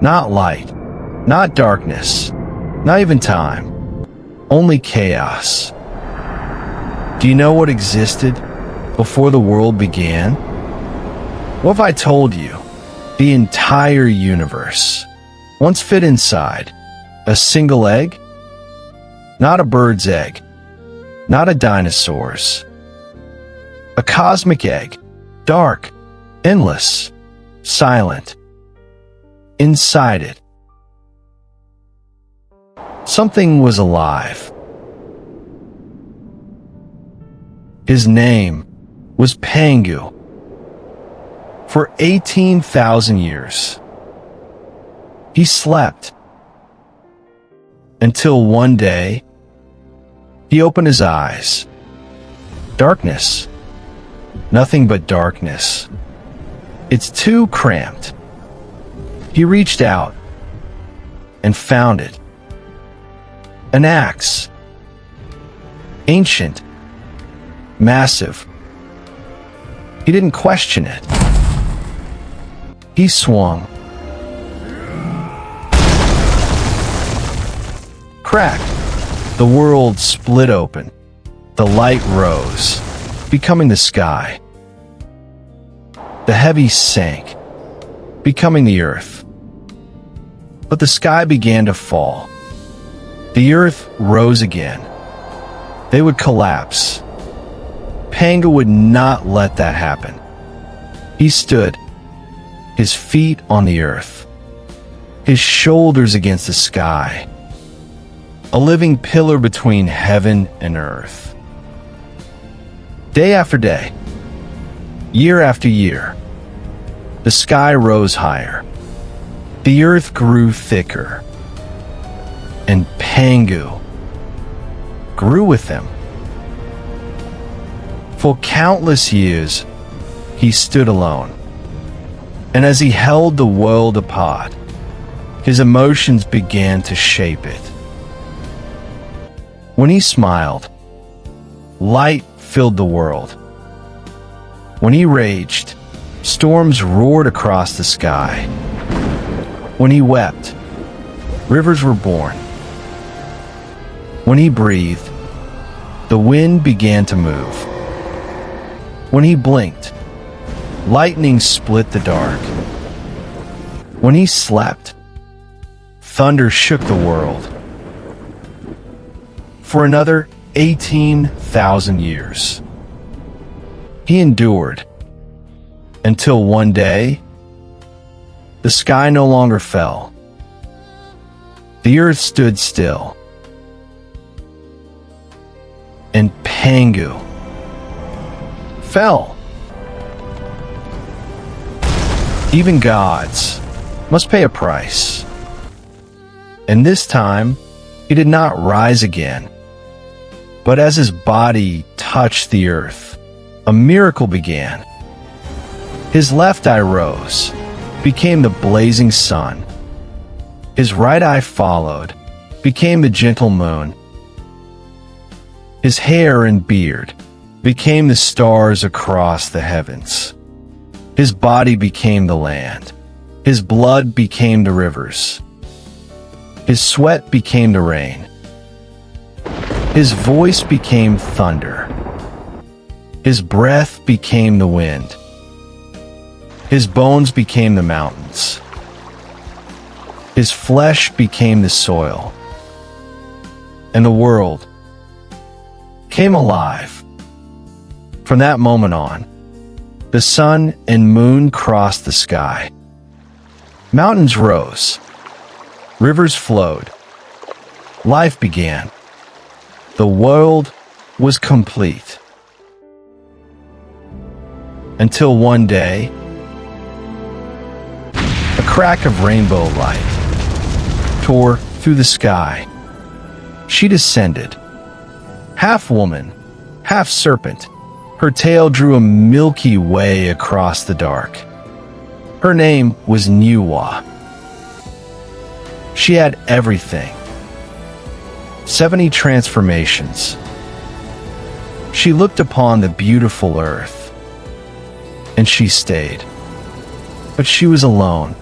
Not light, not darkness, not even time, only chaos. Do you know what existed before the world began? What if I told you the entire universe once fit inside a single egg? Not a bird's egg, not a dinosaur's. A cosmic egg, dark, endless, silent. Inside it, something was alive. His name was Pangu. For 18,000 years, he slept until one day he opened his eyes. Darkness. Nothing but darkness. It's too cramped. He reached out and found it. An axe. Ancient. Massive. He didn't question it. He swung. Cracked. The world split open. The light rose, becoming the sky. The heavy sank, becoming the earth. But the sky began to fall. The earth rose again. They would collapse. Pangu would not let that happen. He stood, his feet on the earth, his shoulders against the sky, a living pillar between heaven and earth. Day after day, year after year, the sky rose higher. The earth grew thicker, and Pangu grew with them. For countless years, he stood alone. And as he held the world apart, his emotions began to shape it. When he smiled, light filled the world. When he raged, storms roared across the sky. When he wept, rivers were born. When he breathed, the wind began to move. When he blinked, lightning split the dark. When he slept, thunder shook the world. For another 18,000 years, he endured until one day, the sky no longer fell. The earth stood still. And Pangu fell. Even gods must pay a price. And this time, he did not rise again. But as his body touched the earth, a miracle began. His left eye rose, became the blazing sun. His right eye followed, became the gentle moon. His hair and beard became the stars across the heavens. His body became the land. His blood became the rivers. His sweat became the rain. His voice became thunder. His breath became the wind. His bones became the mountains. His flesh became the soil. And the world came alive. From that moment on, the sun and moon crossed the sky. Mountains rose. Rivers flowed. Life began. The world was complete. Until one day, a crack of rainbow light tore through the sky. She descended. Half woman, half serpent, her tail drew a milky way across the dark. Her name was Nuwa. She had everything. 70 transformations. She looked upon the beautiful earth, and she stayed. But she was alone.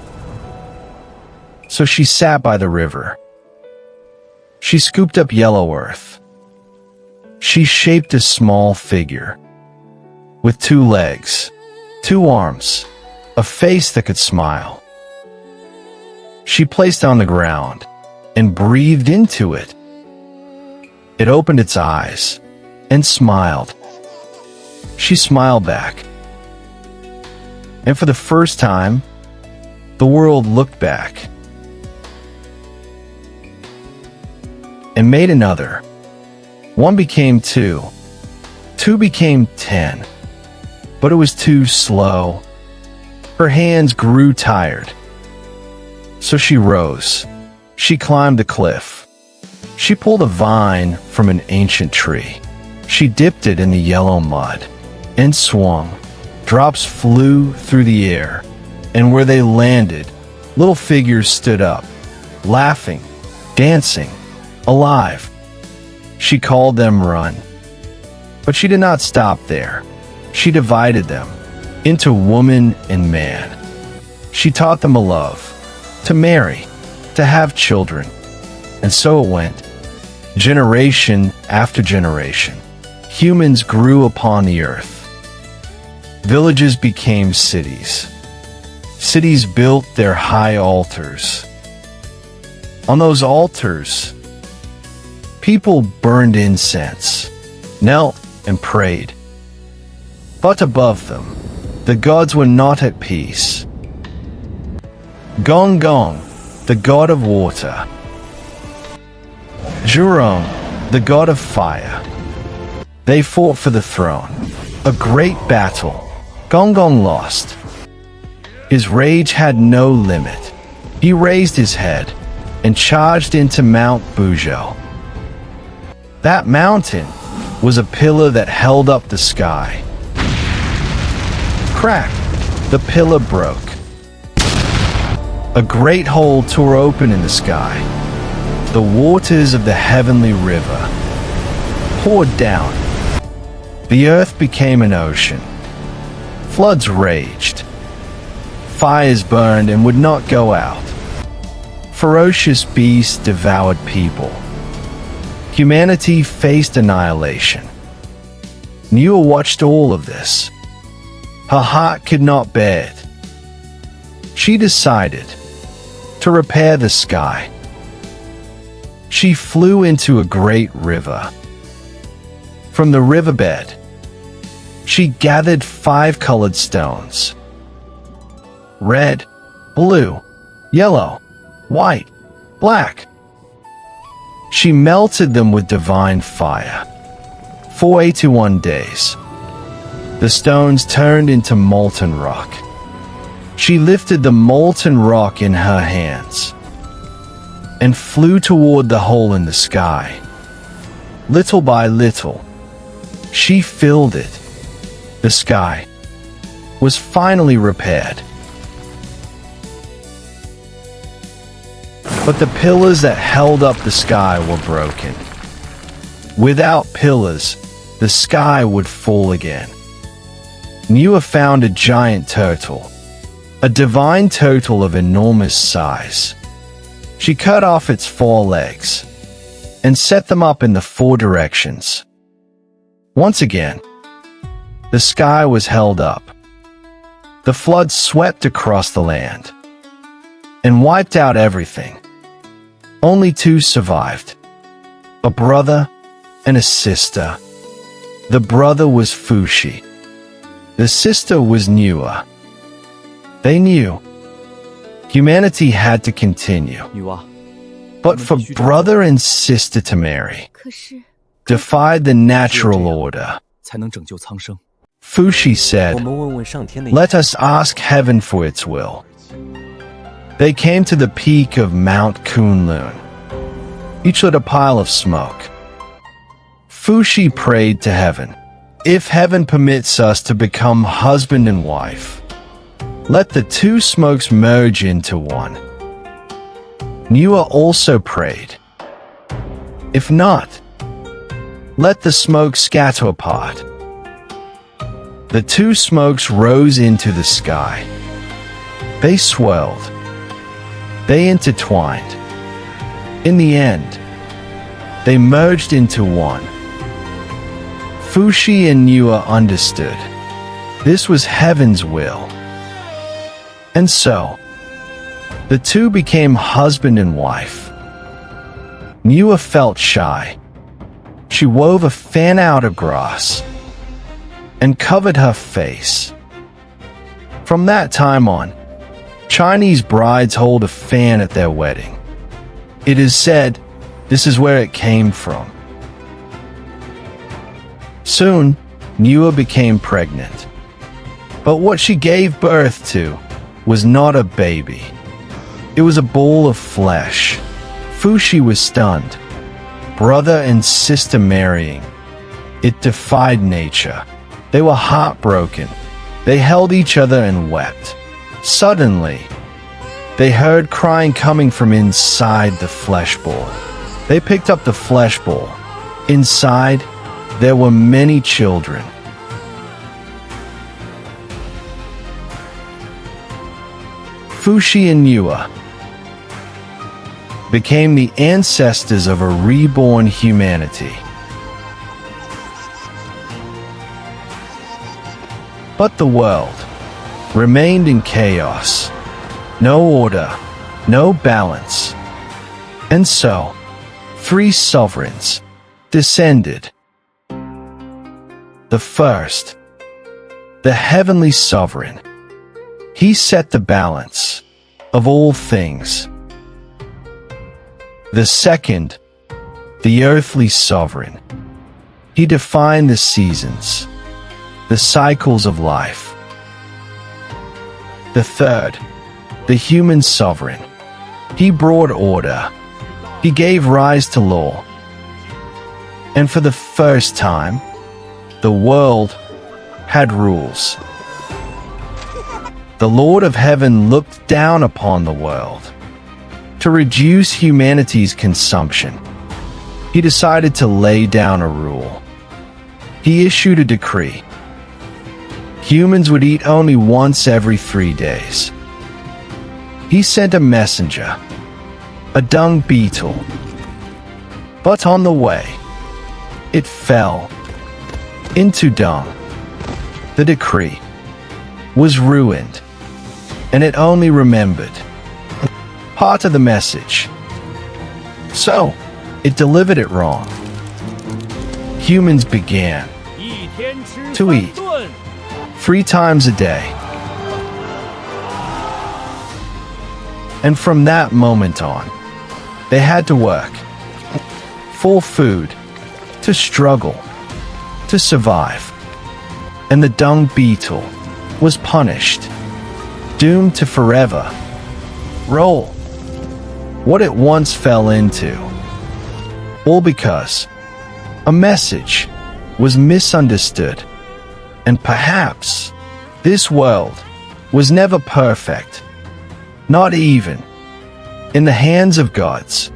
So she sat by the river. She scooped up yellow earth. She shaped a small figure with 2 legs, 2 arms, a face that could smile. She placed it on the ground and breathed into it. It opened its eyes and smiled. She smiled back. And for the first time, the world looked back and made another. 1 became 2. 2 became 10. But it was too slow. Her hands grew tired. So she rose. She climbed the cliff. She pulled a vine from an ancient tree. She dipped it in the yellow mud and swung. Drops flew through the air, and where they landed, little figures stood up, laughing, dancing, alive. She called them Run. But she did not stop there. She divided them into woman and man. She taught them to love, to marry, to have children. And so it went. Generation after generation, humans grew upon the earth. Villages became cities. Cities built their high altars. On those altars, people burned incense, knelt and prayed. But above them, the gods were not at peace. Gonggong, the god of water. Zhurong, the god of fire. They fought for the throne. A great battle. Gonggong lost. His rage had no limit. He raised his head and charged into Mount Buzhou. That mountain was a pillar that held up the sky. Crack! The pillar broke. A great hole tore open in the sky. The waters of the heavenly river poured down. The earth became an ocean. Floods raged. Fires burned and would not go out. Ferocious beasts devoured people. Humanity faced annihilation. Nuwa watched all of this. Her heart could not bear it. She decided to repair the sky. She flew into a great river. From the riverbed, she gathered 5 colored stones. Red, blue, yellow, white, black. She melted them with divine fire. For 81 days, the stones turned into molten rock. She lifted the molten rock in her hands and flew toward the hole in the sky. Little by little, she filled it. The sky was finally repaired. But the pillars that held up the sky were broken. Without pillars, the sky would fall again. Nuwa found a giant turtle, a divine turtle of enormous size. She cut off its 4 legs and set them up in the 4 directions. Once again, the sky was held up. The flood swept across the land and wiped out everything. Only 2 survived, a brother and a sister. The brother was Fuxi. The sister was Nuwa. They knew humanity had to continue. But for brother and sister to marry defied the natural order. Fuxi said, "Let us ask heaven for its will." They came to the peak of Mount Kunlun. Each lit a pile of smoke. Fuxi prayed to heaven, "If heaven permits us to become husband and wife, let the 2 smokes merge into one." Nuwa also prayed, "If not, let the smoke scatter apart." The 2 smokes rose into the sky. They swirled. They intertwined. In the end, they merged into one. Fuxi and Nüwa understood. This was heaven's will. And so, the two became husband and wife. Nüwa felt shy. She wove a fan out of grass and covered her face. From that time on, Chinese brides hold a fan at their wedding. It is said this is where it came from. Soon, Nüwa became pregnant. But what she gave birth to was not a baby. It was a ball of flesh. Fuxi was stunned. Brother and sister marrying. It defied nature. They were heartbroken. They held each other and wept. Suddenly, they heard crying coming from inside the flesh ball. They picked up the flesh ball. Inside, there were many children. Fuxi and Nüwa became the ancestors of a reborn humanity. But the world remained in chaos. No order, no balance. And so, 3 sovereigns descended. The first, the heavenly sovereign. He set the balance of all things. The second, the earthly sovereign. He defined the seasons, the cycles of life. The third, the human sovereign. He brought order. He gave rise to law. And for the first time, the world had rules. The Lord of Heaven looked down upon the world. To reduce humanity's consumption, he decided to lay down a rule. He issued a decree. Humans would eat only once every 3 days. He sent a messenger, a dung beetle. But on the way, it fell into dung. The decree was ruined, and it only remembered part of the message. So, it delivered it wrong. Humans began to eat 3 times a day. And from that moment on, they had to work for food, to struggle, to survive. And the dung beetle was punished, doomed to forever roll what it once fell into. All because a message was misunderstood. And perhaps this world was never perfect, not even in the hands of gods.